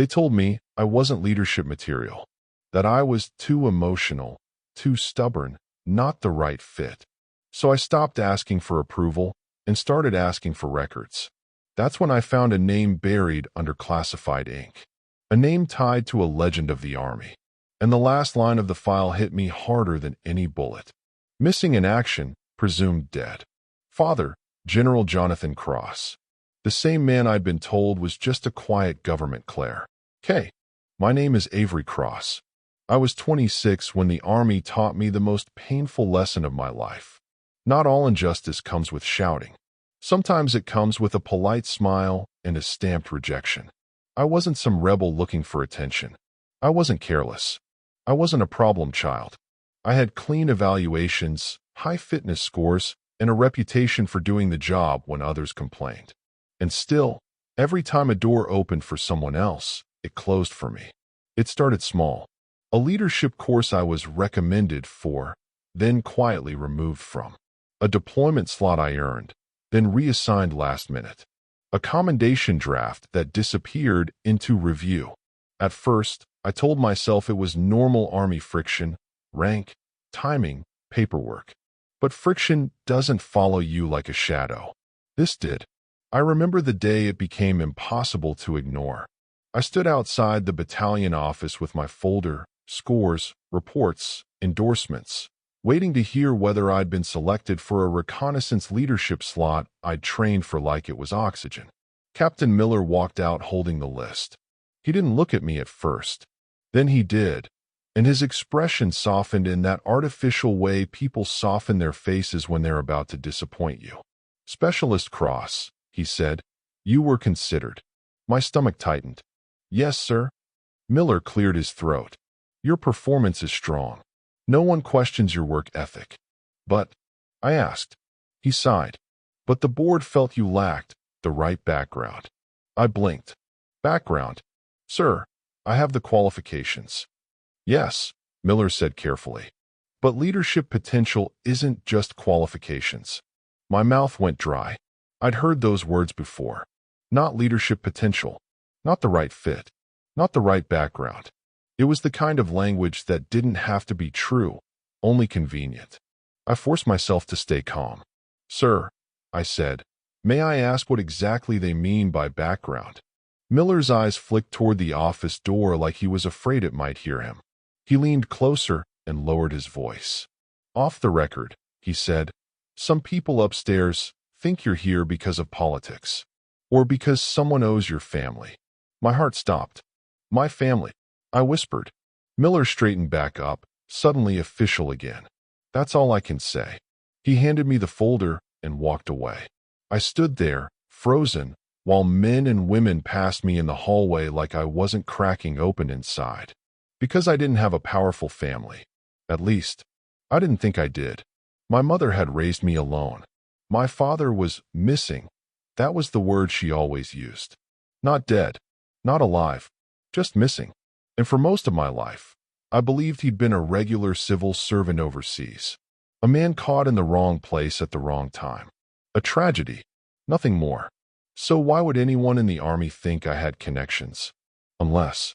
They told me I wasn't leadership material, that I was too emotional, too stubborn, not the right fit. So I stopped asking for approval and started asking for records. That's when I found a name buried under classified ink, a name tied to a legend of the Army. And the last line of the file hit me harder than any bullet. Missing in action, presumed dead. Father, General Jonathan Cross. The same man I'd been told was just a quiet government clerk. My name is Avery Cross. I was 26 when the Army taught me the most painful lesson of my life. Not all injustice comes with shouting. Sometimes it comes with a polite smile and a stamped rejection. I wasn't some rebel looking for attention. I wasn't careless. I wasn't a problem child. I had clean evaluations, high fitness scores, and a reputation for doing the job when others complained. And still, every time a door opened for someone else, it closed for me. It started small. A leadership course I was recommended for, then quietly removed from. A deployment slot I earned, then reassigned last minute. A commendation draft that disappeared into review. At first, I told myself it was normal Army friction, rank, timing, paperwork. But friction doesn't follow you like a shadow. This did. I remember the day it became impossible to ignore. I stood outside the battalion office with my folder, scores, reports, endorsements, waiting to hear whether I'd been selected for a reconnaissance leadership slot I'd trained for like it was oxygen. Captain Miller walked out holding the list. He didn't look at me at first. Then he did, and his expression softened in that artificial way people soften their faces when they're about to disappoint you. Specialist Cross, he said, you were considered. My stomach tightened. Yes, sir. Miller cleared his throat. Your performance is strong. No one questions your work ethic. But, I asked. He sighed. But the board felt you lacked the right background. I blinked. Background? Sir, I have the qualifications. Yes, Miller said carefully. But leadership potential isn't just qualifications. My mouth went dry. I'd heard those words before. Not leadership potential. Not the right fit. Not the right background. It was the kind of language that didn't have to be true, only convenient. I forced myself to stay calm. Sir, I said, may I ask what exactly they mean by background? Miller's eyes flicked toward the office door like he was afraid it might hear him. He leaned closer and lowered his voice. Off the record, he said, some people upstairs think you're here because of politics, or because someone owes your family. My heart stopped. My family, I whispered. Miller straightened back up, suddenly official again. That's all I can say. He handed me the folder and walked away. I stood there, frozen, while men and women passed me in the hallway like I wasn't cracking open inside. Because I didn't have a powerful family. At least, I didn't think I did. My mother had raised me alone. My father was missing. That was the word she always used. Not dead. Not alive. Just missing. And for most of my life, I believed he'd been a regular civil servant overseas. A man caught in the wrong place at the wrong time. A tragedy. Nothing more. So why would anyone in the Army think I had connections? Unless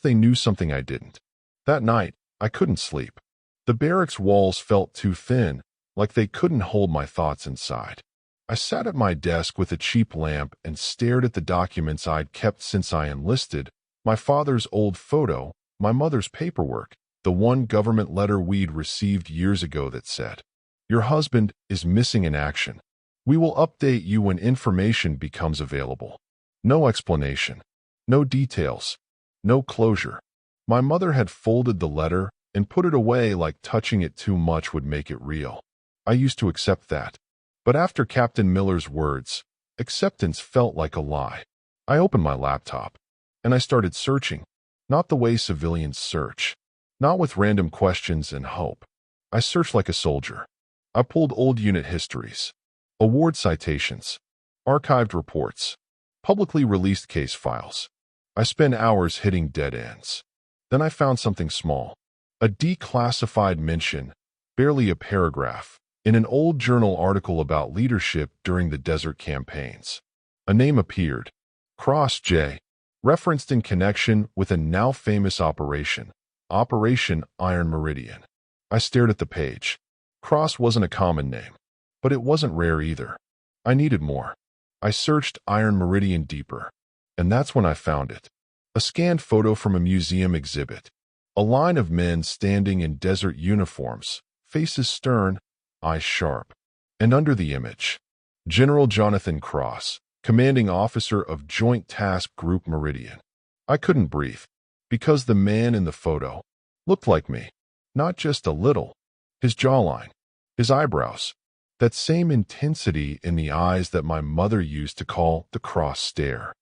they knew something I didn't. That night, I couldn't sleep. The barracks walls felt too thin, like they couldn't hold my thoughts inside. I sat at my desk with a cheap lamp and stared at the documents I'd kept since I enlisted, my father's old photo, my mother's paperwork, the one government letter we'd received years ago that said, "Your husband is missing in action. We will update you when information becomes available." No explanation. No details. No closure. My mother had folded the letter and put it away like touching it too much would make it real. I used to accept that. But after Captain Miller's words, acceptance felt like a lie. I opened my laptop, and I started searching, not the way civilians search, not with random questions and hope. I searched like a soldier. I pulled old unit histories, award citations, archived reports, publicly released case files. I spent hours hitting dead ends. Then I found something small, a declassified mention, barely a paragraph, in an old journal article about leadership during the desert campaigns. A name appeared. Cross J. referenced in connection with a now famous operation, Operation Iron Meridian. I stared at the page. Cross wasn't a common name, but it wasn't rare either. I needed more. I searched Iron Meridian deeper, and that's when I found it. A scanned photo from a museum exhibit. A line of men standing in desert uniforms, faces stern, eyes sharp. And under the image, General Jonathan Cross, commanding officer of Joint Task Group Meridian. I couldn't breathe, because the man in the photo looked like me. Not just a little. His jawline, his eyebrows, that same intensity in the eyes that my mother used to call the cross stare.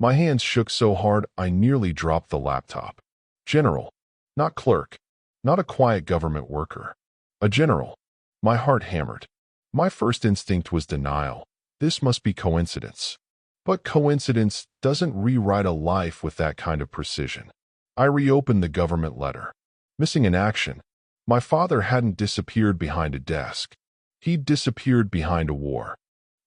My hands shook so hard I nearly dropped the laptop. General, not clerk, not a quiet government worker. A general. My heart hammered. My first instinct was denial. This must be coincidence. But coincidence doesn't rewrite a life with that kind of precision. I reopened the government letter. Missing in action. My father hadn't disappeared behind a desk. He'd disappeared behind a war.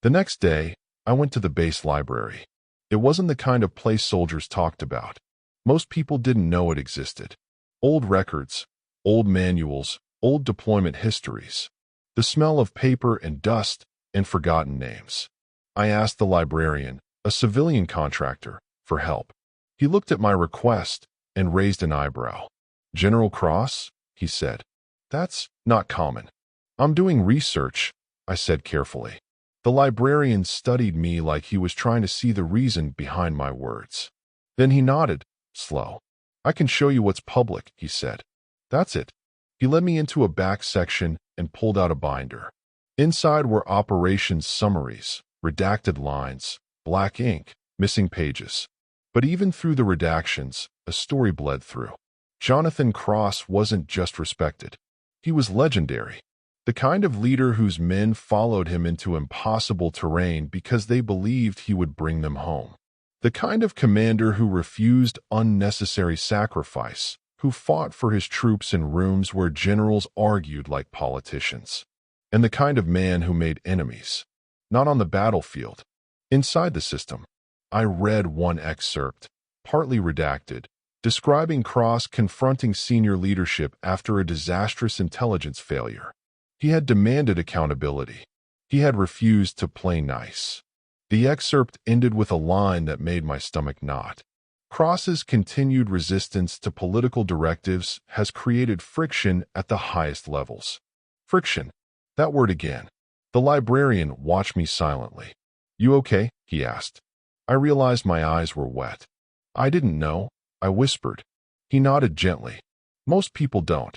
The next day, I went to the base library. It wasn't the kind of place soldiers talked about. Most people didn't know it existed. Old records, old manuals, old deployment histories. The smell of paper and dust and forgotten names. I asked the librarian, a civilian contractor, for help. He looked at my request and raised an eyebrow. General Cross, he said. That's not common. I'm doing research, I said carefully. The librarian studied me like he was trying to see the reason behind my words. Then he nodded, slow. I can show you what's public, he said. That's it. He led me into a back section and pulled out a binder. Inside were operations summaries, redacted lines, black ink, missing pages. But even through the redactions, a story bled through. Jonathan Cross wasn't just respected. He was legendary. The kind of leader whose men followed him into impossible terrain because they believed he would bring them home. The kind of commander who refused unnecessary sacrifice, who fought for his troops in rooms where generals argued like politicians. And the kind of man who made enemies, not on the battlefield, inside the system. I read one excerpt, partly redacted, describing Cross confronting senior leadership after a disastrous intelligence failure. He had demanded accountability. He had refused to play nice. The excerpt ended with a line that made my stomach knot. Cross's continued resistance to political directives has created friction at the highest levels. Friction. That word again. The librarian watched me silently. You okay? He asked. I realized my eyes were wet. I didn't know, I whispered. He nodded gently. Most people don't.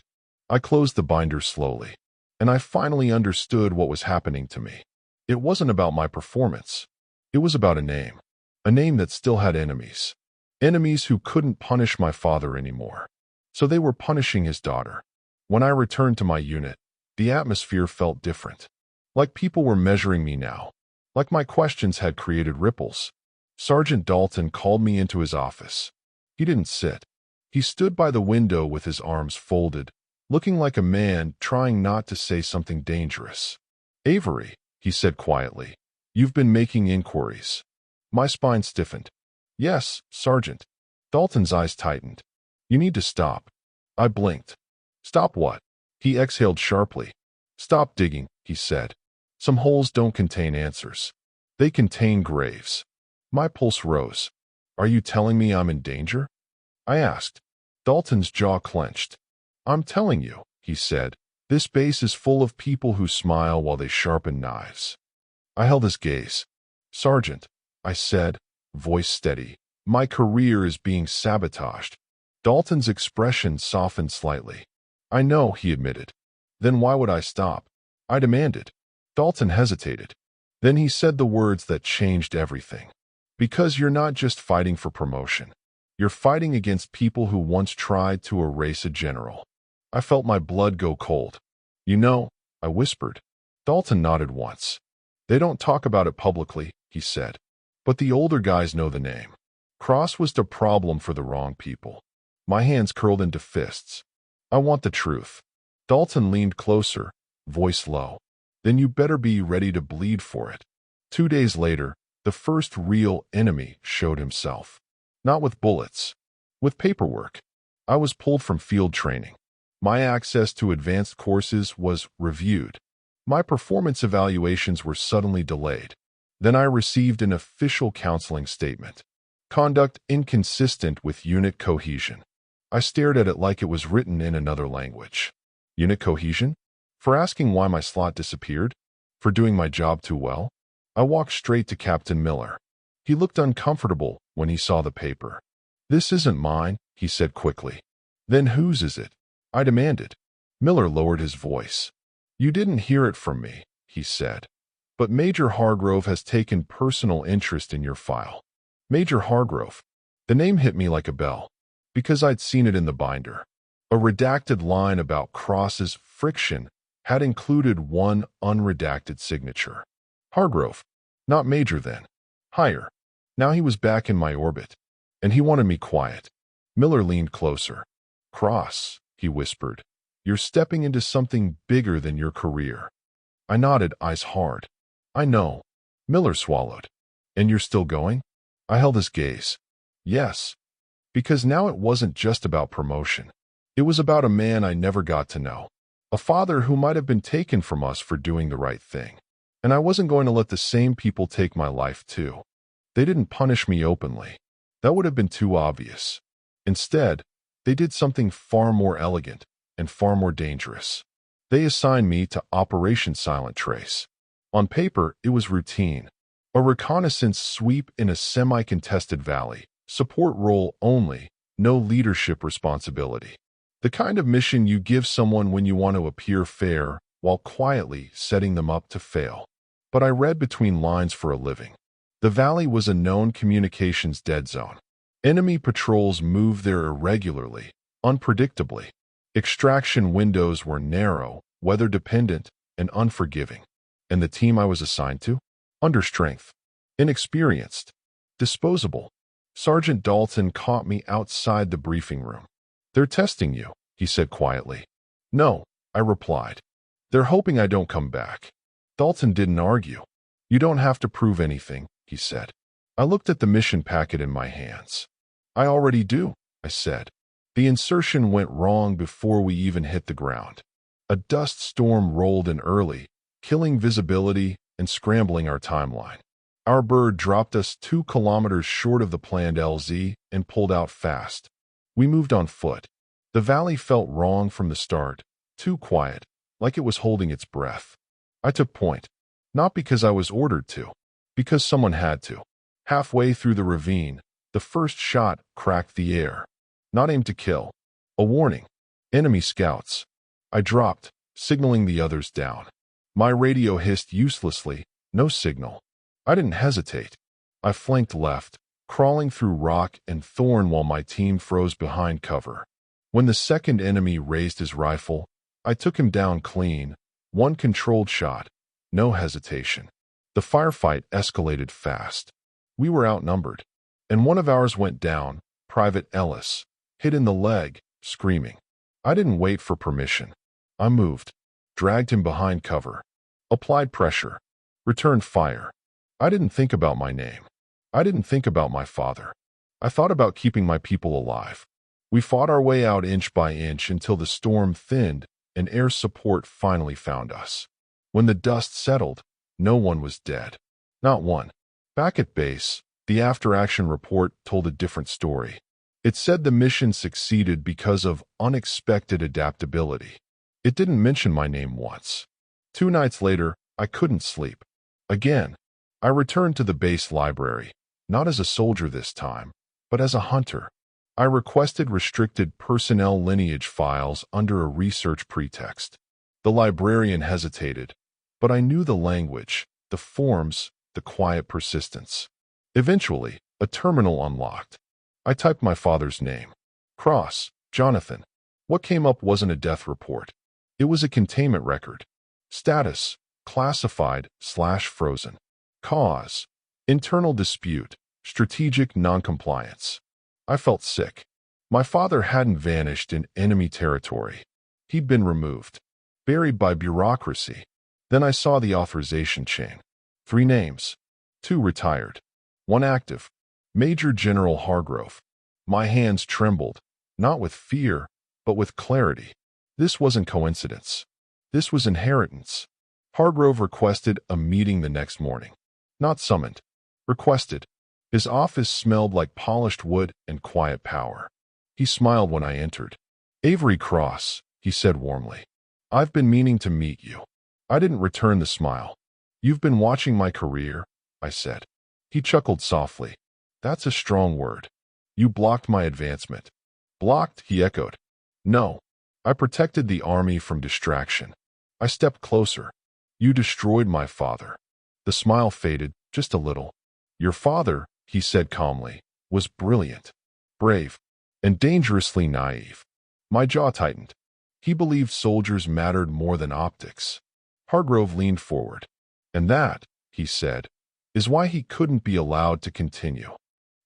I closed the binder slowly. And I finally understood what was happening to me. It wasn't about my performance. It was about a name that still had enemies. Enemies who couldn't punish my father anymore. So they were punishing his daughter. When I returned to my unit, the atmosphere felt different. Like people were measuring me now. Like my questions had created ripples. Sergeant Dalton called me into his office. He didn't sit. He stood by the window with his arms folded, looking like a man trying not to say something dangerous. Avery, he said quietly, you've been making inquiries. My spine stiffened. Yes, Sergeant. Dalton's eyes tightened. You need to stop. I blinked. Stop what? He exhaled sharply. Stop digging, he said. Some holes don't contain answers. They contain graves. My pulse rose. Are you telling me I'm in danger? I asked. Dalton's jaw clenched. I'm telling you, he said, this base is full of people who smile while they sharpen knives. I held his gaze. Sergeant, I said, voice steady, my career is being sabotaged. Dalton's expression softened slightly. I know, he admitted. Then why would I stop? I demanded. Dalton hesitated. Then he said the words that changed everything. Because you're not just fighting for promotion. You're fighting against people who once tried to erase a general. I felt my blood go cold. You know, I whispered. Dalton nodded once. They don't talk about it publicly, he said. But the older guys know the name. Cross was the problem for the wrong people. My hands curled into fists. I want the truth. Dalton leaned closer, voice low. Then you better be ready to bleed for it. 2 days later, the first real enemy showed himself. Not with bullets. With paperwork. I was pulled from field training. My access to advanced courses was reviewed. My performance evaluations were suddenly delayed. Then I received an official counseling statement. Conduct inconsistent with unit cohesion. I stared at it like it was written in another language. Unit cohesion? For asking why my slot disappeared? For doing my job too well? I walked straight to Captain Miller. He looked uncomfortable when he saw the paper. "This isn't mine," he said quickly. "Then whose is it?" I demanded. Miller lowered his voice. "You didn't hear it from me," he said. "But Major Hargrove has taken personal interest in your file." Major Hargrove. The name hit me like a bell, because I'd seen it in the binder. A redacted line about Cross's friction had included one unredacted signature. Hargrove. Not Major then. Higher. Now he was back in my orbit, and he wanted me quiet. Miller leaned closer. "Cross," he whispered. "You're stepping into something bigger than your career." I nodded, eyes hard. "I know." Miller swallowed. "And you're still going?" I held his gaze. "Yes." Because now it wasn't just about promotion. It was about a man I never got to know. A father who might have been taken from us for doing the right thing. And I wasn't going to let the same people take my life too. They didn't punish me openly. That would have been too obvious. Instead, they did something far more elegant and far more dangerous. They assigned me to Operation Silent Trace. On paper, it was routine. A reconnaissance sweep in a semi-contested valley. Support role only, no leadership responsibility. The kind of mission you give someone when you want to appear fair, while quietly setting them up to fail. But I read between lines for a living. The valley was a known communications dead zone. Enemy patrols moved there irregularly, unpredictably. Extraction windows were narrow, weather-dependent, and unforgiving. And the team I was assigned to? Understrength. Inexperienced. Disposable. Sergeant Dalton caught me outside the briefing room. "They're testing you," he said quietly. "No," I replied. "They're hoping I don't come back." Dalton didn't argue. "You don't have to prove anything," he said. I looked at the mission packet in my hands. "I already do," I said. The insertion went wrong before we even hit the ground. A dust storm rolled in early, killing visibility and scrambling our timeline. Our bird dropped us 2 kilometers short of the planned LZ and pulled out fast. We moved on foot. The valley felt wrong from the start, too quiet, like it was holding its breath. I took point, not because I was ordered to, because someone had to. Halfway through the ravine, the first shot cracked the air. Not aimed to kill. A warning. Enemy scouts. I dropped, signaling the others down. My radio hissed uselessly, no signal. I didn't hesitate. I flanked left, crawling through rock and thorn while my team froze behind cover. When the second enemy raised his rifle, I took him down clean, one controlled shot, no hesitation. The firefight escalated fast. We were outnumbered, and one of ours went down, Private Ellis, hit in the leg, screaming. I didn't wait for permission. I moved, dragged him behind cover, applied pressure, returned fire. I didn't think about my name. I didn't think about my father. I thought about keeping my people alive. We fought our way out inch by inch until the storm thinned and air support finally found us. When the dust settled, no one was dead. Not one. Back at base, the after-action report told a different story. It said the mission succeeded because of unexpected adaptability. It didn't mention my name once. 2 nights later, I couldn't sleep. Again, I returned to the base library, not as a soldier this time, but as a hunter. I requested restricted personnel lineage files under a research pretext. The librarian hesitated, but I knew the language, the forms, the quiet persistence. Eventually, a terminal unlocked. I typed my father's name. Cross, Jonathan. What came up wasn't a death report. It was a containment record. Status, classified/frozen. Cause, internal dispute, strategic noncompliance. I felt sick. My father hadn't vanished in enemy territory. He'd been removed, buried by bureaucracy. Then I saw the authorization chain. 3 names. 2 retired. 1 active. Major General Hargrove. My hands trembled, not with fear, but with clarity. This wasn't coincidence. This was inheritance. Hargrove requested a meeting the next morning. Not summoned. Requested. His office smelled like polished wood and quiet power. He smiled when I entered. "Avery Cross," he said warmly. "I've been meaning to meet you." I didn't return the smile. "You've been watching my career," I said. He chuckled softly. "That's a strong word. You blocked my advancement." "Blocked?" he echoed. "No. I protected the army from distraction." I stepped closer. "You destroyed my father." The smile faded, just a little. "Your father," he said calmly, "was brilliant, brave, and dangerously naive." My jaw tightened. He believed soldiers mattered more than optics. Hargrove leaned forward. "And that," he said, "is why he couldn't be allowed to continue."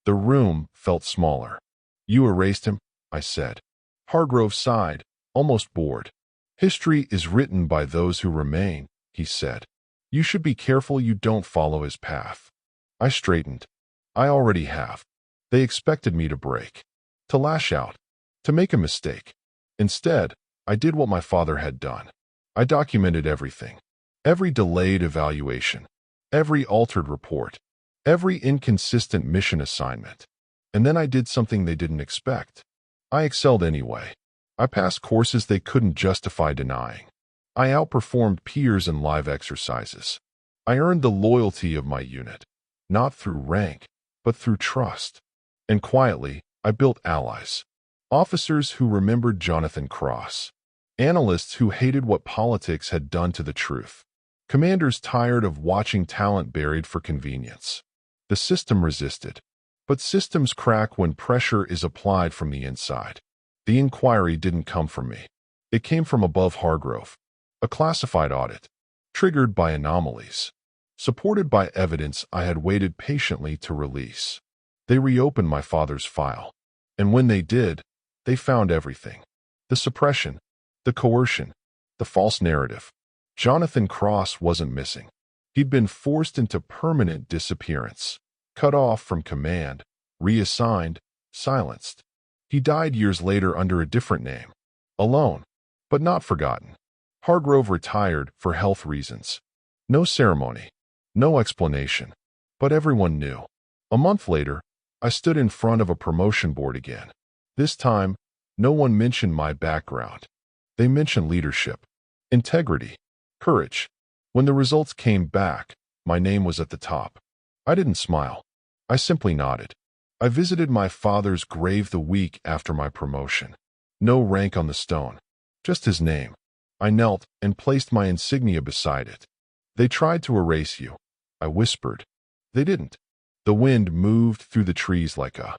The room felt smaller. "You erased him," I said. Hargrove sighed, almost bored. "History is written by those who remain," he said. "You should be careful you don't follow his path." I straightened. "I already have." They expected me to break, to lash out, to make a mistake. Instead, I did what my father had done. I documented everything. Every delayed evaluation, every altered report, every inconsistent mission assignment. And then I did something they didn't expect. I excelled anyway. I passed courses they couldn't justify denying. I outperformed peers in live exercises. I earned the loyalty of my unit, not through rank, but through trust. And quietly, I built allies. Officers who remembered Jonathan Cross. Analysts who hated what politics had done to the truth. Commanders tired of watching talent buried for convenience. The system resisted. But systems crack when pressure is applied from the inside. The inquiry didn't come from me. It came from above Hargrove. A classified audit, triggered by anomalies, supported by evidence I had waited patiently to release. They reopened my father's file. And when they did, they found everything. The suppression, the coercion, the false narrative. Jonathan Cross wasn't missing. He'd been forced into permanent disappearance, cut off from command, reassigned, silenced. He died years later under a different name. Alone, but not forgotten. Hargrove retired for health reasons. No ceremony, no explanation, but everyone knew. A month later, I stood in front of a promotion board again. This time, no one mentioned my background. They mentioned leadership, integrity, courage. When the results came back, my name was at the top. I didn't smile. I simply nodded. I visited my father's grave the week after my promotion. No rank on the stone, just his name. I knelt and placed my insignia beside it. "They tried to erase you," I whispered. They didn't. The wind moved through the trees like a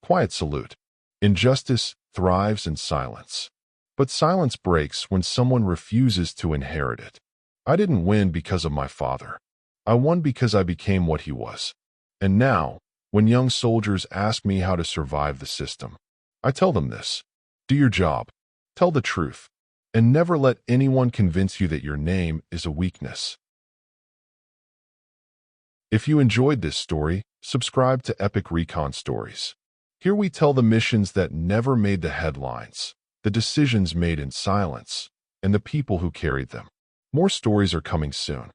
quiet salute. Injustice thrives in silence. But silence breaks when someone refuses to inherit it. I didn't win because of my father. I won because I became what he was. And now, when young soldiers ask me how to survive the system, I tell them this: do your job, tell the truth, and never let anyone convince you that your name is a weakness. If you enjoyed this story, subscribe to Epic Recon Stories. Here we tell the missions that never made the headlines, the decisions made in silence, and the people who carried them. More stories are coming soon.